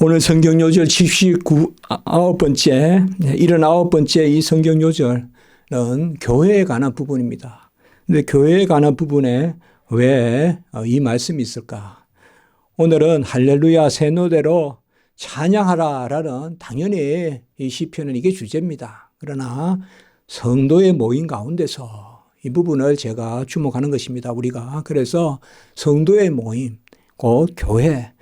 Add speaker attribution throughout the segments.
Speaker 1: 오늘 성경 요절 79번째, 79번째 이 성경 요절은 교회에 관한 부분입니다. 근데 교회에 관한 부분에 왜 이 말씀이 있을까? 오늘은 할렐루야 새 노래로 찬양하라라는 당연히 이 시편은 이게 주제입니다. 그러나 성도의 모임 가운데서 이 부분을 제가 주목하는 것입니다. 우리가 그래서 성도의 모임, 곧 교회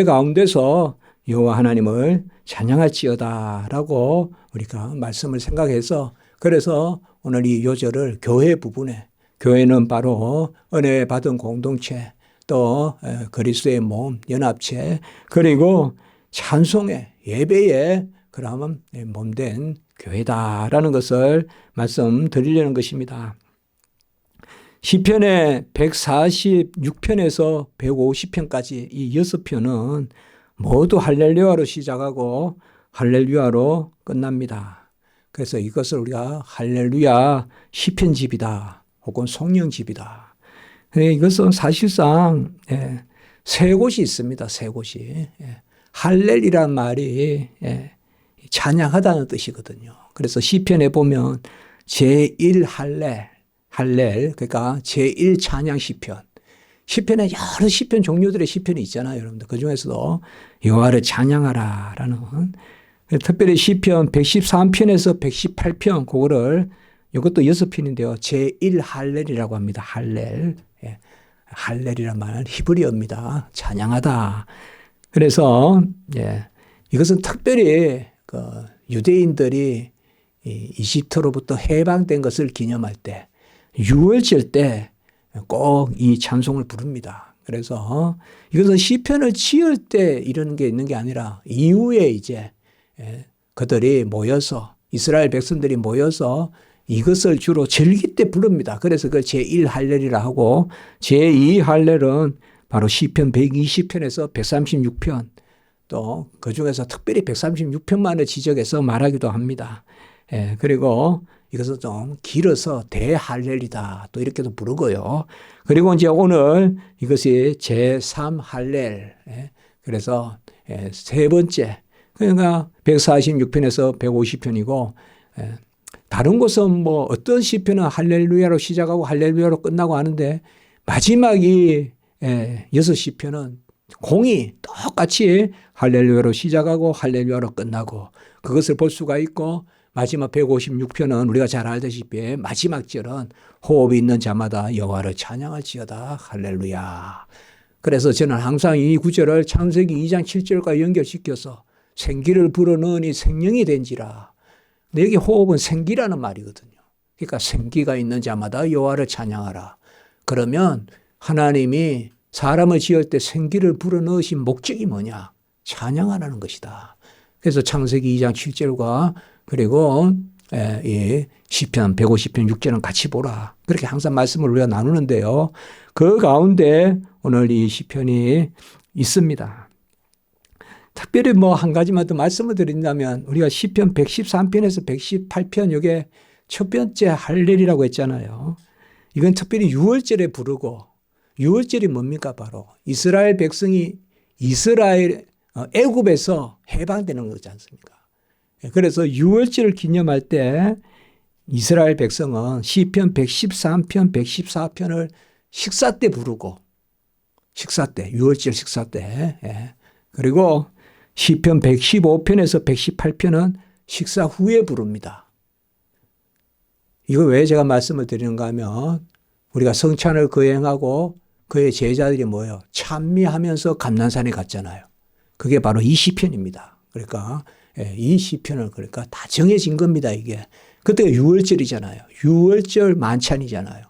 Speaker 1: 가운데서 여호와 하나님을 찬양할지어다라고 우리가 말씀을 생각해서 그래서 오늘 이 요절을 교회 부분에 교회는 바로 은혜 받은 공동체 또 그리스도의 몸 연합체 그리고 찬송의 예배에 그러면 몸된 교회다라는 것을 말씀드리려는 것입니다. 시편의 146편에서 150편까지 이 6편은 모두 할렐루야로 시작하고 할렐루야로 끝납니다. 그래서 이것을 우리가 할렐루야 시편집이다 혹은 송영집이다. 이것은 사실상 세 곳이 있습니다. 세 곳이. 할렐이란 말이 찬양하다는 뜻이거든요. 그래서 시편에 보면 제1할렐 그러니까 제1찬양 시편. 시편에 여러 시편 종류들의 시편이 있잖아요, 여러분들. 그 중에서도 여호와를 찬양하라라는 특별히 시편 113편에서 118편 그거를 이것도 6편인데요. 제1할렐이라고 합니다. 할렐. 할렐이란 말은 히브리어입니다. 찬양하다. 그래서 이것은 특별히 그 유대인들이 이집트로부터 해방된 것을 기념할 때 유월절 때 꼭 이 찬송을 부릅니다. 그래서 이것은 시편을 지을 때 이런 게 있는 게 아니라 이후에 이제 그들이 모여서 이스라엘 백성들이 모여서 이것을 주로 절기 때 부릅니다. 그래서 그 제1할렐이라 하고 제2할렐은 바로 시편 120편에서 136편 또 그중에서 특별히 136편만을 지적해서 말하기도 합니다. 그리고 이것은 좀 길어서 대할렐이다 또 이렇게도 부르고요. 그리고 이제 오늘 이것이 제3할렐 그래서 세 번째 그러니까 146편에서 150편이고 다른 곳은 뭐 어떤 시편은 할렐루야로 시작하고 할렐루야로 끝나고 하는데 마지막이 6시편은 공이 똑같이 할렐루야로 시작하고 할렐루야로 끝나고 그것을 볼 수가 있고 마지막 156편은 우리가 잘 알다시피 마지막 절은 호흡이 있는 자마다 여호와를 찬양할지어다 할렐루야. 그래서 저는 항상 이 구절을 창세기 2장 7절과 연결시켜서 생기를 불어넣으니 생명이 된지라. 근데 여기 호흡은 생기라는 말이거든요. 그러니까 생기가 있는 자마다 여호와를 찬양하라. 그러면 하나님이 사람을 지을 때 생기를 불어넣으신 목적이 뭐냐? 찬양하라는 것이다. 그래서 창세기 2장 7절과 그리고 시편 150편 6절은 같이 보라. 그렇게 항상 말씀을 우리가 나누는데요. 그 가운데 오늘 이 시편이 있습니다. 특별히 뭐 한 가지만 더 말씀을 드린다면 우리가 시편 113편에서 118편 이게 첫 번째 할렐이라고 했잖아요. 이건 특별히 유월절에 부르고 유월절이 뭡니까? 바로 이스라엘 백성이 애굽에서 해방되는 거지 않습니까? 그래서 유월절을 기념할 때 이스라엘 백성은 시편 113편, 114편을 식사 때 부르고 식사 때, 유월절 식사 때 그리고 시편 115편에서 118편은 식사 후에 부릅니다. 이거 왜 제가 말씀을 드리는가 하면 우리가 성찬을 거행하고 그의 제자들이 뭐예요? 찬미하면서 감난산에 갔잖아요. 그게 바로 이 시편입니다. 그러니까 이 시편을 그러니까 다 정해진 겁니다. 이게 그때가 유월절이잖아요. 유월절 만찬이잖아요.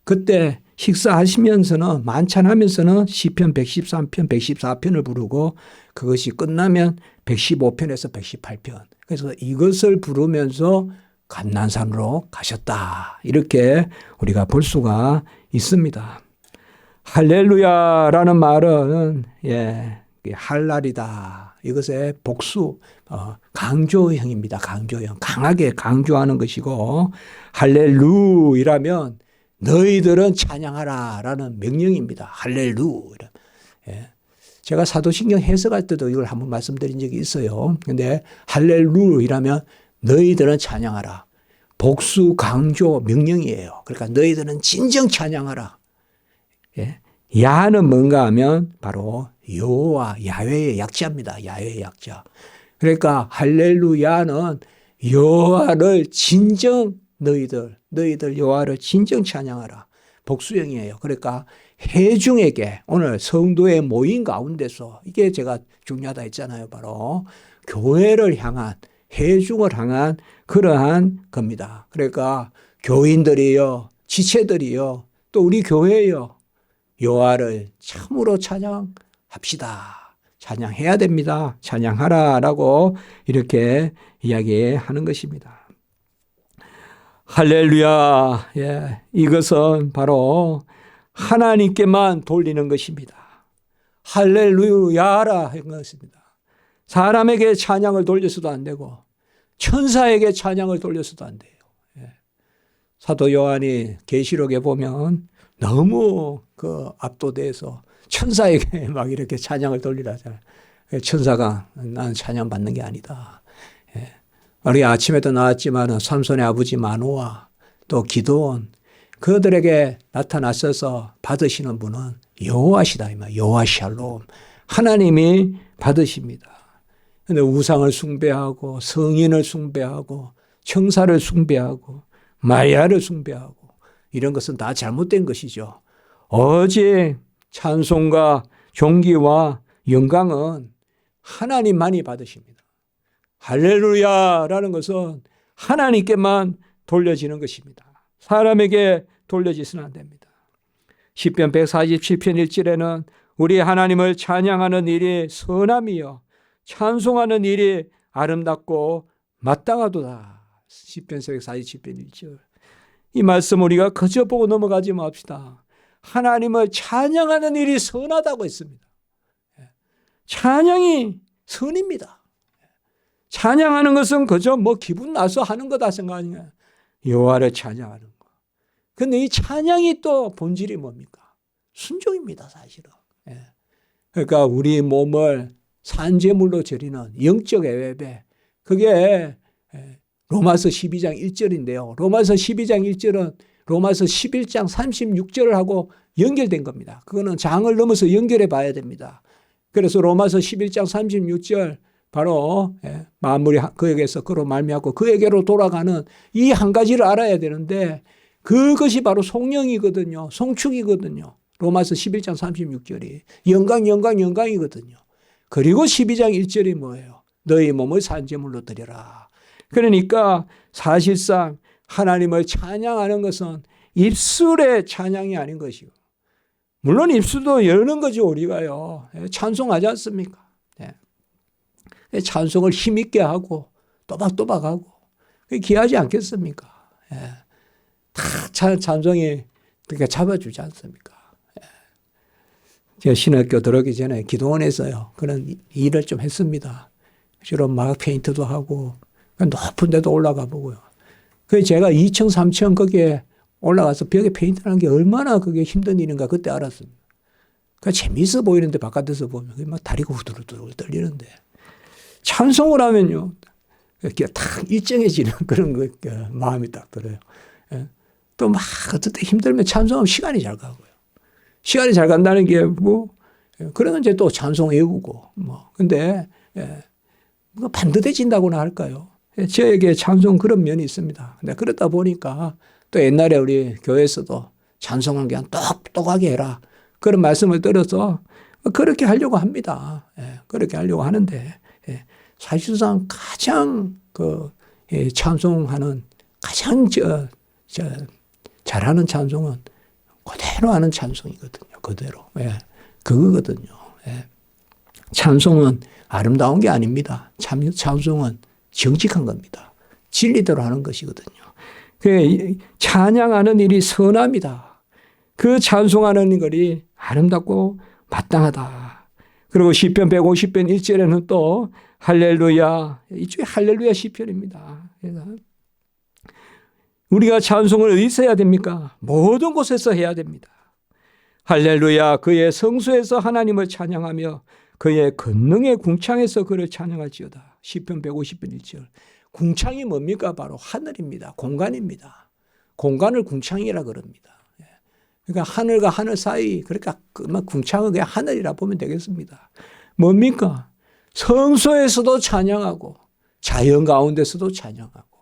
Speaker 1: 그때 식사하시면서는 만찬하면서는 시편 113편, 114편을 부르고 그것이 끝나면 115편에서 118편. 그래서 이것을 부르면서 감난산으로 가셨다. 이렇게 우리가 볼 수가 있습니다. 할렐루야라는 말은 할랄이다. 이것의 복수, 강조형입니다. 강조형. 강하게 강조하는 것이고 할렐루야라면 너희들은 찬양하라 라는 명령입니다. 할렐루야. 제가 사도신경 해석할 때도 이걸 한번 말씀드린 적이 있어요. 근데 할렐루야라면 너희들은 찬양하라. 복수, 강조, 명령이에요. 그러니까 너희들은 진정 찬양하라. 예. 야는 뭔가 하면 바로 여호와, 야훼의 약자입니다. 야훼의 약자. 그러니까 할렐루야는 여호와를 진정 너희들 여호와를 진정 찬양하라. 복수형이에요. 그러니까 회중에게 오늘 성도의 모임 가운데서 이게 제가 중요하다 했잖아요. 바로 교회를 향한 회중을 향한 그러한 겁니다. 그러니까 교인들이요, 지체들이요, 또 우리 교회요, 여호와를 참으로 찬양합시다. 찬양해야 됩니다. 찬양하라라고 이렇게 이야기하는 것입니다. 할렐루야. 예, 이것은 바로 하나님께만 돌리는 것입니다. 할렐루야라 한 것입니다. 사람에게 찬양을 돌려서도 안 되고 천사에게 찬양을 돌려서도 안 돼요. 예. 사도 요한이 계시록에 보면 너무 그 압도돼서 천사에게 막 이렇게 찬양을 돌리라잖아요. 천사가 나는 찬양 받는 게 아니다. 예. 우리 아침에도 나왔지만 삼손의 아버지 마노아 또 기드온 그들에게 나타나셔서 받으시는 분은 여호와시다. 여호와 샬롬. 하나님이 받으십니다. 그런데 우상을 숭배하고 성인을 숭배하고 청사를 숭배하고 마야를 숭배하고 이런 것은 다 잘못된 것이죠. 오직 찬송과 존귀와 영광은 하나님만이 받으십니다. 할렐루야라는 것은 하나님께만 돌려지는 것입니다. 사람에게 돌려지서는 안 됩니다. 시편 147편 1절에는 우리 하나님을 찬양하는 일이 선함이요 찬송하는 일이 아름답고 마땅하도다. 시편 147편 1절. 이 말씀 우리가 그저 보고 넘어가지 맙시다. 하나님을 찬양하는 일이 선하다고 했습니다. 찬양이 선입니다. 찬양하는 것은 그저 뭐 기분 나서 하는 거다 생각하냐. 여호와를 찬양하는 거. 그런데 이 찬양이 또 본질이 뭡니까? 순종입니다, 사실은. 그러니까 우리 몸을 산제물로 드리는 영적 예배. 그게 로마서 12장 1절인데요. 로마서 12장 1절은 로마서 11장 36절하고 연결된 겁니다. 그거는 장을 넘어서 연결해 봐야 됩니다. 그래서 로마서 11장 36절 바로 만물이 그에게서 그로 말미암고 그에게로 돌아가는 이 한 가지를 알아야 되는데 그것이 바로 송영이거든요. 송축이거든요. 로마서 11장 36절이 영광이거든요. 그리고 12장 1절이 뭐예요? 너희 몸을 산제물로 드려라. 그러니까 사실상 하나님을 찬양하는 것은 입술의 찬양이 아닌 것이고 물론 입술도 여는 거죠. 우리가요. 찬송하지 않습니까? 찬송을 힘있게 하고 또박또박하고 귀하지 않겠습니까? 다 찬송이 그렇게 잡아주지 않습니까? 제가 신학교 들어오기 전에 기도원에서요. 그런 일을 좀 했습니다. 주로 막 페인트도 하고 높은 데도 올라가 보고요. 그래서 제가 2층, 3층 거기에 올라가서 벽에 페인트하는 게 얼마나 그게 힘든 일인가 그때 알았습니다. 그 재미있어 보이는데 바깥에서 보면 막 다리가 후들후들 떨리는데 찬송을 하면요. 이렇게 탁 일정해지는 그런 마음이 딱 들어요. 또 막 어떨 때 힘들면 찬송하면 시간이 잘 가고요. 시간이 잘 간다는 게 뭐 그러면 이제 또 찬송 외우고 뭐 근데 뭐 반듯해진다고나 할까요? 저에게 찬송 그런 면이 있습니다. 근데 그러다 보니까 또 옛날에 우리 교회에서도 찬송한 게 똑똑하게 해라. 그런 말씀을 들어서 그렇게 하려고 합니다. 그렇게 하려고 하는데 사실상 가장 찬송하는 가장 잘하는 찬송은 그대로 하는 찬송이거든요. 그대로. 그거거든요. 찬송은 아름다운 게 아닙니다. 찬송은 정직한 겁니다. 진리대로 하는 것이거든요. 찬양하는 일이 선합니다. 그 찬송하는 것이 아름답고 마땅하다. 그리고 시편 150편 1절에는 또 할렐루야. 이쪽에 할렐루야 시편입니다. 우리가 찬송을 어디서 해야 됩니까? 모든 곳에서 해야 됩니다. 할렐루야. 그의 성소에서 하나님을 찬양하며 그의 권능의 궁창에서 그를 찬양할지어다. 시편 150편 1절. 궁창이 뭡니까? 바로 하늘입니다. 공간입니다. 공간을 궁창이라 그럽니다. 그러니까 하늘과 하늘 사이, 그러니까 궁창은 그냥 하늘이라 보면 되겠습니다. 뭡니까? 성소에서도 찬양하고 자연 가운데서도 찬양하고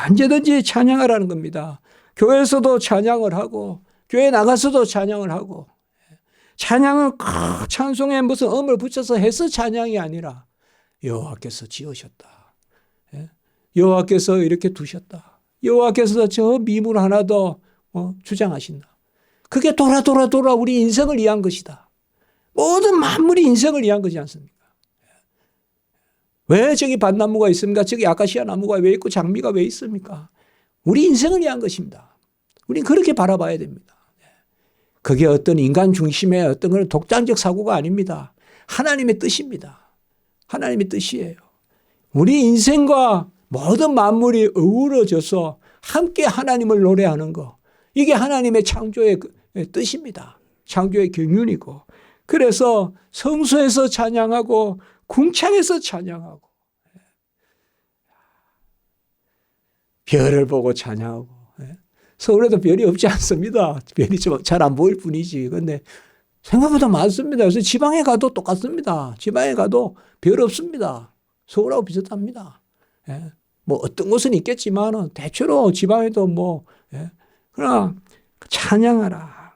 Speaker 1: 언제든지 찬양하라는 겁니다. 교회에서도 찬양을 하고 교회 나가서도 찬양을 하고, 찬양은 찬송에 무슨 음을 붙여서 해서 찬양이 아니라 여호와께서 지으셨다. 여호와께서 이렇게 두셨다. 여호와께서 저 미물 하나도 주장하신다. 그게 돌아 우리 인생을 위한 것이다. 모든 만물이 인생을 위한 것이지 않습니까? 왜 저기 밭나무가 있습니까? 저기 아카시아 나무가 왜 있고 장미가 왜 있습니까? 우리 인생을 위한 것입니다. 우린 그렇게 바라봐야 됩니다. 그게 어떤 인간 중심의 어떤 그런 독단적 사고가 아닙니다. 하나님의 뜻입니다. 하나님의 뜻이에요. 우리 인생과 모든 만물이 어우러져서 함께 하나님을 노래하는 거. 이게 하나님의 창조의 뜻입니다. 창조의 경륜이고. 그래서 성소에서 찬양하고 궁창에서 찬양하고 별을 보고 찬양하고. 서울에도 별이 없지 않습니다. 별이 좀 잘 안 보일 뿐이지. 그런데 생각보다 많습니다. 그래서 지방에 가도 똑같습니다. 지방에 가도 별 없습니다. 서울하고 비슷합니다. 뭐 어떤 곳은 있겠지만 대체로 지방에도 그러나 찬양하라.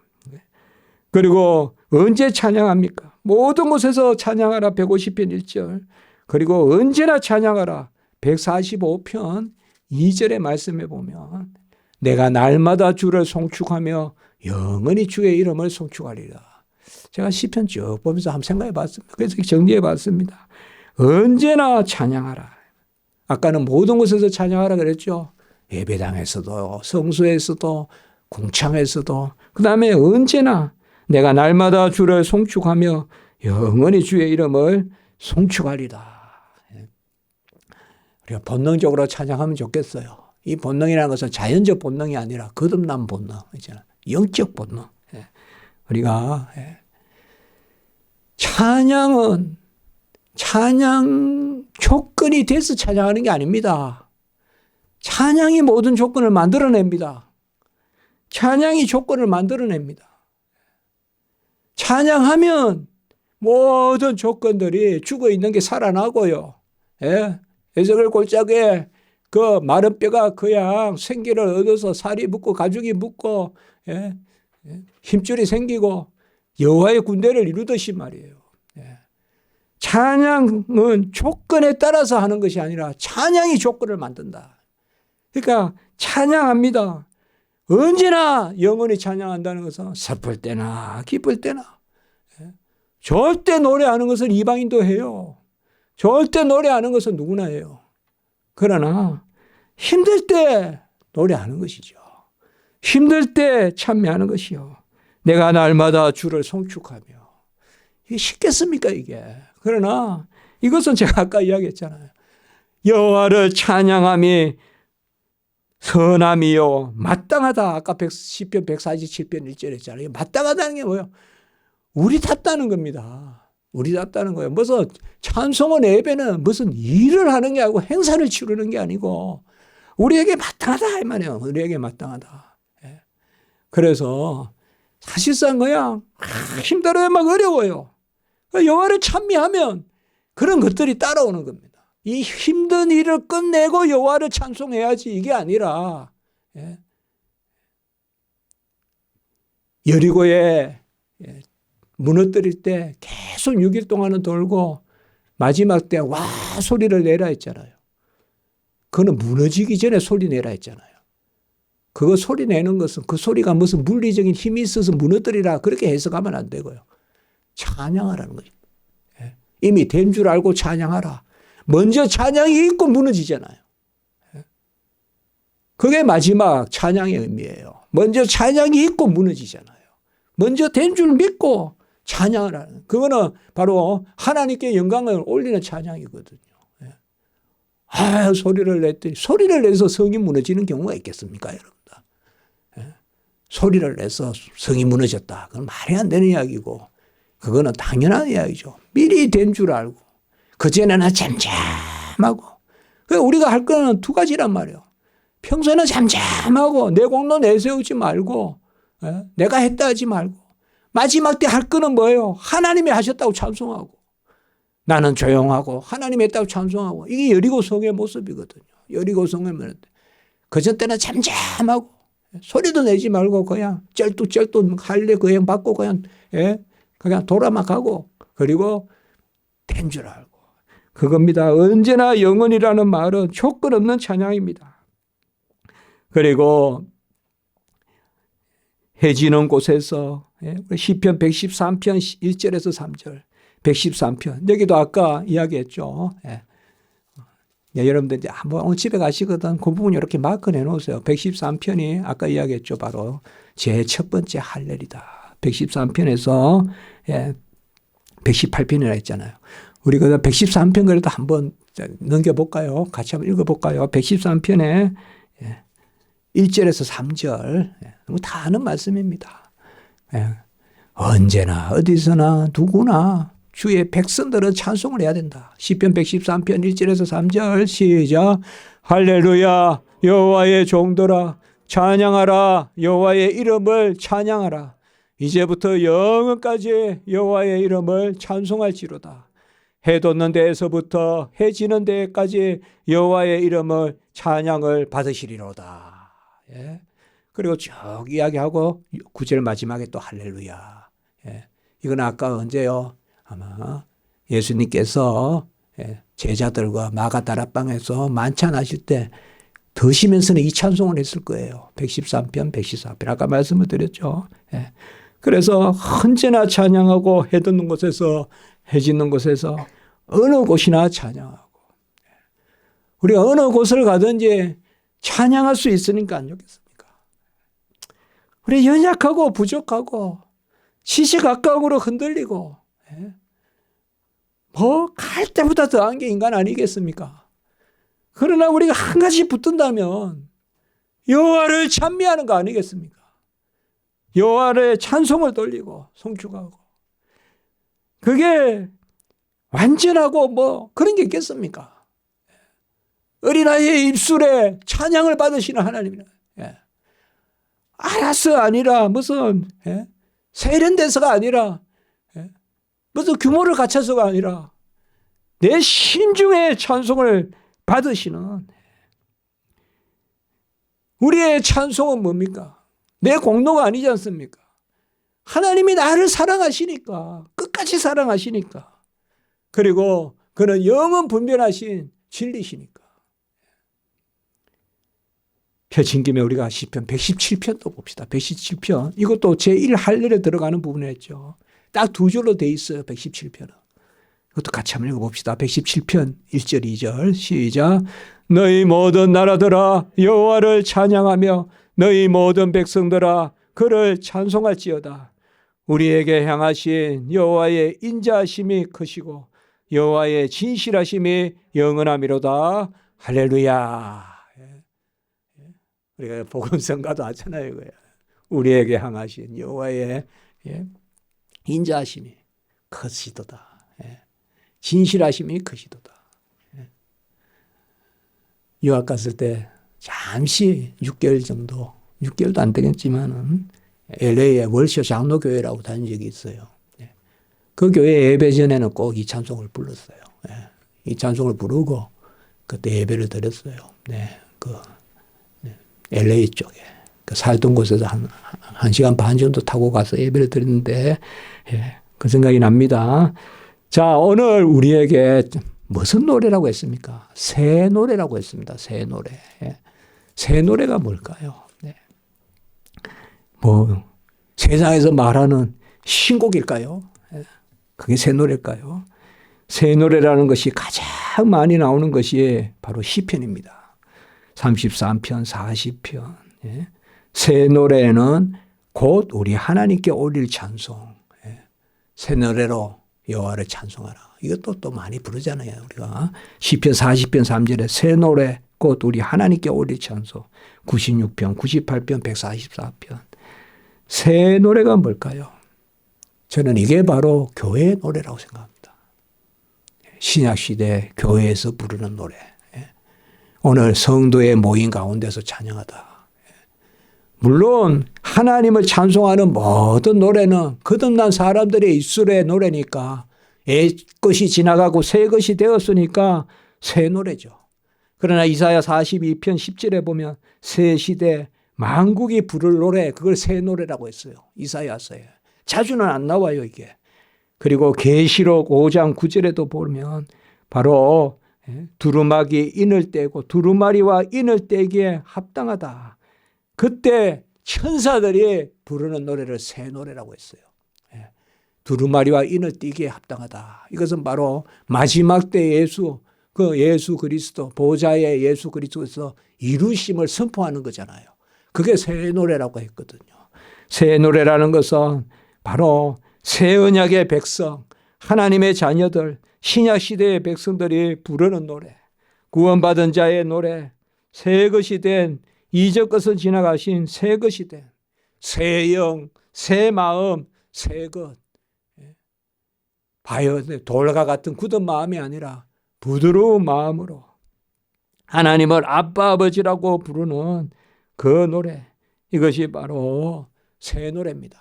Speaker 1: 그리고 언제 찬양합니까? 모든 곳에서 찬양하라 150편 1절. 그리고 언제나 찬양하라 145편 2절의 말씀에 보면 내가 날마다 주를 송축하며 영원히 주의 이름을 송축하리라. 제가 시편 쭉 보면서 한번 생각해 봤습니다. 그래서 정리해 봤습니다. 언제나 찬양하라. 아까는 모든 곳에서 찬양하라 그랬죠. 예배당에서도 성소에서도 궁창에서도 그 다음에 언제나 내가 날마다 주를 송축하며 영원히 주의 이름을 송축하리라. 우리가 본능적으로 찬양하면 좋겠어요. 이 본능이라는 것은 자연적 본능이 아니라 거듭난 본능, 영적 본능. 우리가 찬양은 찬양 조건이 돼서 찬양하는 게 아닙니다. 찬양이 모든 조건을 만들어냅니다. 찬양이 조건을 만들어냅니다. 찬양하면 모든 조건들이 죽어 있는 게 살아나고요. 에스겔 골짜기에 그 마른 뼈가 그냥 생기를 얻어서 살이 붙고 가죽이 붙고 힘줄이 생기고 여호와의 군대를 이루듯이 말이에요. 찬양은 조건에 따라서 하는 것이 아니라 찬양이 조건을 만든다. 그러니까 찬양합니다. 언제나 영원히 찬양한다는 것은 슬플 때나 기쁠 때나 절대 노래하는 것은 이방인도 해요. 절대 노래하는 것은 누구나 해요. 그러나 힘들 때 노래하는 것이죠. 힘들 때 찬미하는 것이요. 내가 날마다 주를 송축하며. 이게 쉽겠습니까 이게. 그러나 이것은 제가 아까 이야기했잖아요. 여호와를 찬양함이 선함이요 마땅하다. 아까 시편 147편 1절 했잖아요. 마땅하다는 게 뭐예요? 우리 탓다는 겁니다. 우리 탓다는 거예요. 무슨 찬송은 예배는 무슨 일을 하는 게 아니고 행사를 치르는 게 아니고 우리에게 마땅하다 이 말이에요. 우리에게 마땅하다. 그래서 사실상 그냥 힘들어요. 막 어려워요. 여호와를 찬미하면 그런 것들이 따라오는 겁니다. 이 힘든 일을 끝내고 여호와를 찬송해야지 이게 아니라 여리고에 무너뜨릴 때 계속 6일 동안은 돌고 마지막 때 와 소리를 내라 했잖아요. 그거는 무너지기 전에 소리 내라 했잖아요. 그거 소리 내는 것은 그 소리가 무슨 물리적인 힘이 있어서 무너뜨리라 그렇게 해석하면 안 되고요. 찬양하라는 거죠. 이미 된 줄 알고 찬양하라. 먼저 찬양이 있고 무너지잖아요. 그게 마지막 찬양의 의미예요. 먼저 찬양이 있고 무너지잖아요. 먼저 된 줄 믿고 찬양을 하는. 그거는 바로 하나님께 영광을 올리는 찬양이거든요. 소리를 냈더니 소리를 내서 성이 무너지는 경우가 있겠습니까, 여러분들? 소리를 내서 성이 무너졌다. 그건 말이 안 되는 이야기고 그거는 당연한 이야기죠. 미리 된 줄 알고 그전에는 잠잠하고 우리가 할 거는 두 가지란 말이에요. 평소에는 잠잠하고 내 공로 내세우지 말고 내가 했다 하지 말고 마지막 때 할 거는 뭐예요? 하나님이 하셨다고 찬송하고 나는 조용하고 하나님이 했다고 찬송하고 이게 여리고성의 모습이거든요. 여리고성의 모습. 그전 때는 잠잠하고 소리도 내지 말고 그냥 쩔뚝쩔뚝 할래 그냥 받고 그냥 돌아만 가고 그리고 된 줄 알고 그겁니다. 언제나 영원이라는 말은 조건 없는 찬양입니다. 그리고 해지는 곳에서 시편 113편 1절에서 3절 113편 여기도 아까 이야기했죠. 여러분들 이제 한번 집에 가시거든 그 부분 이렇게 마크 내놓으세요. 113편이 아까 이야기했죠. 바로 제 첫 번째 할렐이다. 113편에서 118편이라 했잖아요. 우리 그 113편 그래도 한번 넘겨볼까요? 같이 한번 읽어볼까요? 113편에 1절에서 3절 너무 다 아는 말씀입니다. 언제나 어디서나 누구나 주의 백성들은 찬송을 해야 된다. 시편 113편 1절에서 3절 시작. 할렐루야 여호와의 종들아 찬양하라. 여호와의 이름을 찬양하라. 이제부터 영원까지 여호와의 이름을 찬송할지로다. 해 돋는 데에서부터 해 지는 데까지 여호와의 이름을 찬양을 받으시리로다. 그리고 쭉 이야기하고 9절 마지막에 또 할렐루야. 이건 아까 언제요? 아마 예수님께서 제자들과 마가다락방에서 만찬하실 때 드시면서는 이 찬송을 했을 거예요. 113편, 114편. 아까 말씀을 드렸죠. 그래서 언제나 찬양하고 해 돋는 곳에서 해 짓는 곳에서 어느 곳이나 찬양하고 우리가 어느 곳을 가든지 찬양할 수 있으니까 안 좋겠습니까? 우리 연약하고 부족하고 시시각각으로 흔들리고 뭐 갈 때보다 더한 게 인간 아니겠습니까? 그러나 우리가 한 가지 붙든다면 여호와를 찬미하는 거 아니겠습니까? 여호와의 찬송을 돌리고 송축하고 그게 완전하고 뭐 그런 게 있겠습니까? 어린아이의 입술에 찬양을 받으시는 하나님이라. 알아서 아니라 무슨 세련돼서가 아니라 무슨 규모를 갖춰서가 아니라 내 심중의 찬송을 받으시는 우리의 찬송은 뭡니까? 내 공로가 아니지 않습니까? 하나님이 나를 사랑하시니까 끝까지 사랑하시니까 그리고 그는 영원 분별하신 진리시니까 펴진 김에 우리가 시편 117편도 봅시다. 117편 이것도 제1할렐에 들어가는 부분이었죠. 딱 두 줄로 돼 있어요. 117편은. 이것도 같이 한번 읽어봅시다. 117편 1절 2절 시작. 너희 모든 나라들아 여호와를 찬양하며 너희 모든 백성들아 그를 찬송할지어다. 우리에게 향하신 여호와의 인자하심이 크시고 여호와의 진실하심이 영원하미로다. 할렐루야. 우리가 복음성가도 하잖아요. 우리에게 향하신 여호와의 인자하심이 크시도다. 진실하심이 크시도다. 유학 갔을 때 잠시 6개월 정도, 6개월도 안 되겠지만은 LA에 월셔 장로교회라고 다닌 적이 있어요. 그 교회 예배 전에는 꼭 이 찬송을 불렀어요. 이 찬송을 부르고 그때 예배를 드렸어요. LA 쪽에. 살던 곳에서 한 시간 반 정도 타고 가서 예배를 드렸는데, 그 생각이 납니다. 자, 오늘 우리에게 무슨 노래라고 했습니까? 새 노래라고 했습니다. 새 노래. 새 노래가 뭘까요? 뭐, 세상에서 말하는 신곡일까요? 그게 새 노래일까요? 새 노래라는 것이 가장 많이 나오는 것이 바로 시편입니다. 33편, 40편. 새 노래는 곧 우리 하나님께 올릴 찬송. 새 노래로 여호와를 찬송하라. 이것도 또 많이 부르잖아요. 우리가 시편 40편 3절에 새 노래 곧 우리 하나님께 올릴 찬송. 96편, 98편, 144편. 새 노래가 뭘까요? 저는 이게 바로 교회의 노래라고 생각합니다. 신약시대 교회에서 부르는 노래. 오늘 성도의 모임 가운데서 찬양하다. 물론 하나님을 찬송하는 모든 노래는 거듭난 사람들의 입술의 노래니까 옛 것이 지나가고 새 것이 되었으니까 새 노래죠. 그러나 이사야 42편 10절에 보면 새 시대 만국이 부를 노래, 그걸 새 노래라고 했어요. 이사야서에. 자주는 안 나와요, 이게. 그리고 계시록 5장 9절에도 보면 바로 두루마기 인을 떼고 두루마리와 인을 떼기에 합당하다. 그때 천사들이 부르는 노래를 새 노래라고 했어요. 두루마리와 인을 띠기에 합당하다. 이것은 바로 마지막 때 그 예수 그리스도, 보좌의 예수 그리스도에서 이루심을 선포하는 거잖아요. 그게 새 노래라고 했거든요. 새 노래라는 것은 바로 새 언약의 백성, 하나님의 자녀들, 신약 시대의 백성들이 부르는 노래, 구원받은 자의 노래, 새 것이 된 이적 것은 지나가신 새 것이 된 새 영, 새 마음, 새 것. 바요 돌과 같은 굳은 마음이 아니라 부드러운 마음으로 하나님을 아빠 아버지라고 부르는 그 노래, 이것이 바로 새 노래입니다.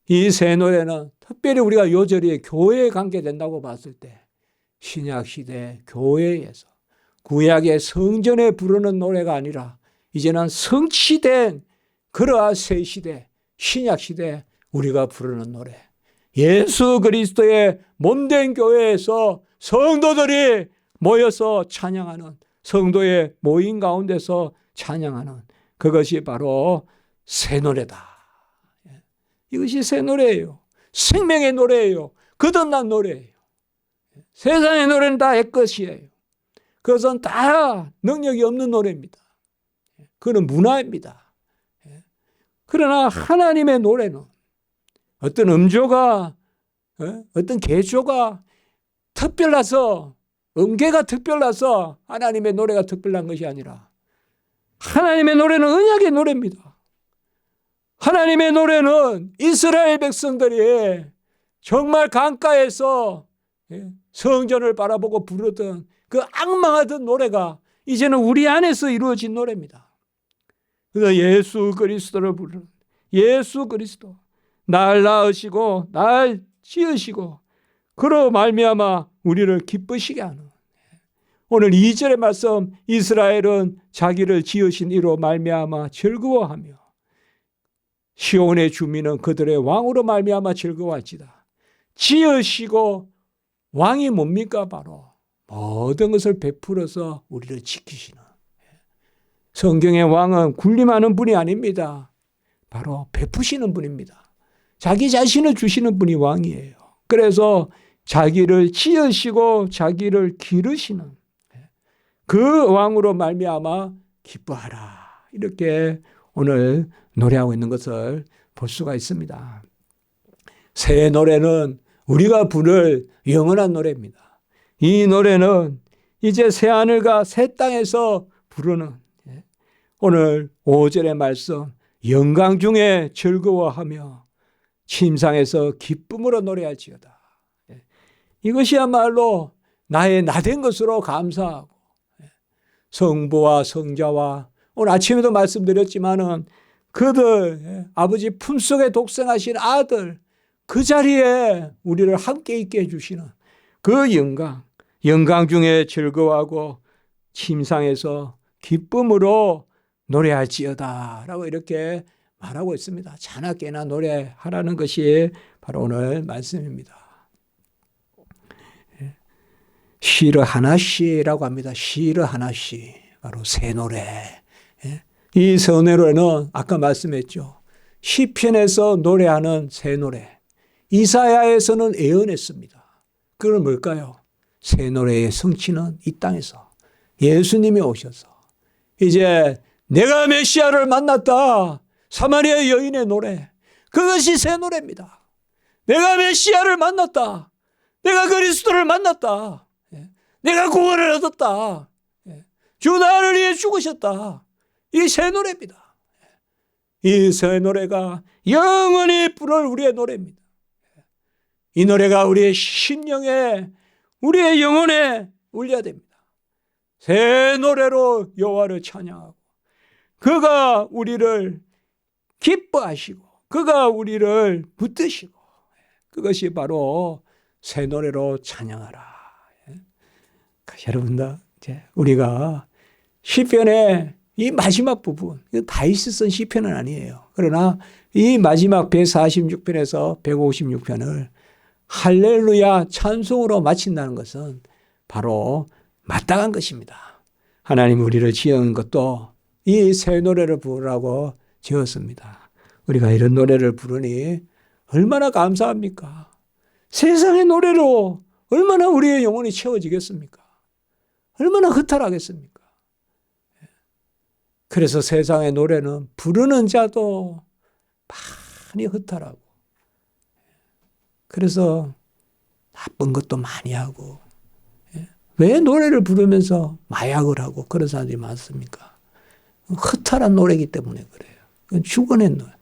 Speaker 1: 이 새 노래는 특별히 우리가 요절이 교회에 관계된다고 봤을 때 신약시대 교회에서 구약의 성전에 부르는 노래가 아니라 이제는 성취된 그러한 새 시대, 신약시대 우리가 부르는 노래, 예수 그리스도의 몸된 교회에서 성도들이 모여서 찬양하는, 성도의 모임 가운데서 찬양하는 그것이 바로 새 노래다. 이것이 새 노래예요. 생명의 노래예요. 거듭난 노래예요. 세상의 노래는 다 옛것이에요. 그것은 다 능력이 없는 노래입니다. 그건 문화입니다. 그러나 하나님의 노래는 어떤 음조가, 어떤 개조가 특별해서, 음계가 특별해서 하나님의 노래가 특별한 것이 아니라 하나님의 노래는 언약의 노래입니다. 하나님의 노래는 이스라엘 백성들이 정말 강가에서 성전을 바라보고 부르던 그 악망하던 노래가 이제는 우리 안에서 이루어진 노래입니다. 그래서 예수 그리스도를 부르는, 예수 그리스도, 날 낳으시고 날 지으시고 그로 말미암아 우리를 기쁘시게 하는, 오늘 2절의 말씀, 이스라엘은 자기를 지으신 이로 말미암아 즐거워하며 시온의 주민은 그들의 왕으로 말미암아 즐거워할지다. 지으시고 왕이 뭡니까? 바로 모든 것을 베풀어서 우리를 지키시는, 성경의 왕은 군림하는 분이 아닙니다. 바로 베푸시는 분입니다. 자기 자신을 주시는 분이 왕이에요. 그래서 자기를 지으시고 자기를 기르시는 그 왕으로 말미암아 기뻐하라. 이렇게 오늘 노래하고 있는 것을 볼 수가 있습니다. 새 노래는 우리가 부를 영원한 노래입니다. 이 노래는 이제 새 하늘과 새 땅에서 부르는, 오늘 5절의 말씀, 영광 중에 즐거워하며 침상에서 기쁨으로 노래할지어다. 이것이야말로 나의 나된 것으로 감사하고, 성부와 성자와 오늘 아침에도 말씀드렸지만은 그들 아버지 품속에 독생하신 아들, 그 자리에 우리를 함께 있게 해주시는 그 영광 중에 즐거워하고 침상에서 기쁨으로 노래할지어다 라고 이렇게 말하고 있습니다. 자나깨나 노래하라는 것이 바로 오늘 말씀입니다. 시르 하나시라고 합니다. 시르 하나시, 바로 새 노래. 이 새 노래는 아까 말씀했죠. 시편에서 노래하는 새 노래, 이사야에서는 예언했습니다. 그건 뭘까요? 새 노래의 성취는 이 땅에서 예수님이 오셔서 이제 내가 메시아를 만났다, 사마리아 여인의 노래, 그것이 새 노래입니다. 내가 메시아를 만났다, 내가 그리스도를 만났다, 내가 구원을 얻었다, 주 나를 위해 죽으셨다, 이 새 노래입니다. 이 새 노래가 영원히 부를 우리의 노래입니다. 이 노래가 우리의 심령에, 우리의 영혼에 울려야 됩니다. 새 노래로 여호와를 찬양하고 그가 우리를 기뻐하시고 그가 우리를 붙드시고 그것이 바로 새 노래로 찬양하라. 여러분들, 이제 우리가 시편의 이 마지막 부분, 다윗이 쓴 시편은 아니에요. 그러나 이 마지막 146편에서 156편을 할렐루야 찬송으로 마친다는 것은 바로 마땅한 것입니다. 하나님 우리를 지은 것도 이 새 노래를 부르라고 지었습니다. 우리가 이런 노래를 부르니 얼마나 감사합니까? 세상의 노래로 얼마나 우리의 영혼이 채워지겠습니까? 얼마나 허탈하겠습니까? 그래서 세상의 노래는 부르는 자도 많이 허탈하고, 그래서 나쁜 것도 많이 하고, 왜 노래를 부르면서 마약을 하고 그런 사람들이 많습니까? 허탈한 노래이기 때문에 그래요. 그건 죽어낸 노래.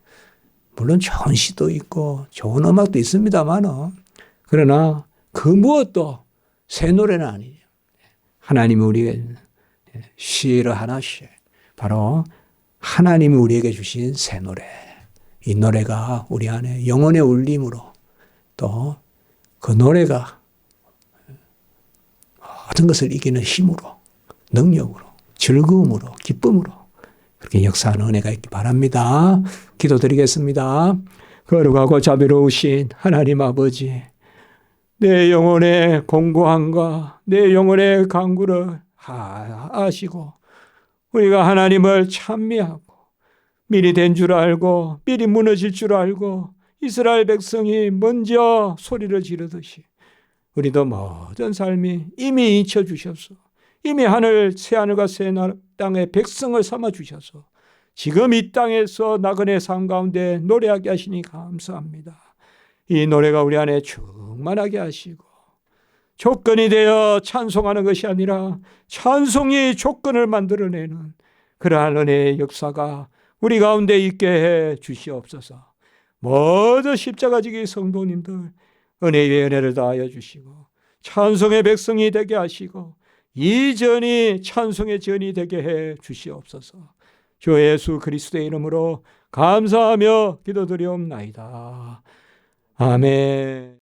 Speaker 1: 물론 좋은 시도 있고 좋은 음악도 있습니다만, 그러나 그 무엇도 새 노래는 아니에요. 하나님이 우리에게 시를 하나씩, 바로 하나님이 우리에게 주신 새 노래, 이 노래가 우리 안에 영혼의 울림으로, 또 그 노래가 모든 것을 이기는 힘으로, 능력으로, 즐거움으로, 기쁨으로 그렇게 역사하는 은혜가 있기 바랍니다. 기도드리겠습니다. 거룩하고 자비로우신 하나님 아버지, 내 영혼의 공고함과 내 영혼의 간구를 아시고 우리가 하나님을 찬미하고 미리 된 줄 알고 미리 무너질 줄 알고 이스라엘 백성이 먼저 소리를 지르듯이 우리도 모든 삶이 이미 잊혀주셔서 이미 하늘 새하늘과 새 땅의 백성을 삼아주셔서 지금 이 땅에서 나그네 삶 가운데 노래하게 하시니 감사합니다. 이 노래가 우리 안에 충만하게 하시고 조건이 되어 찬송하는 것이 아니라 찬송이 조건을 만들어내는 그러한 은혜의 역사가 우리 가운데 있게 해 주시옵소서. 모든 십자가지기 성도님들 은혜의 은혜를 다하여 주시고 찬송의 백성이 되게 하시고 이전이 찬송의 전이 되게 해 주시옵소서. 주 예수 그리스도의 이름으로 감사하며 기도드리옵나이다. 아멘.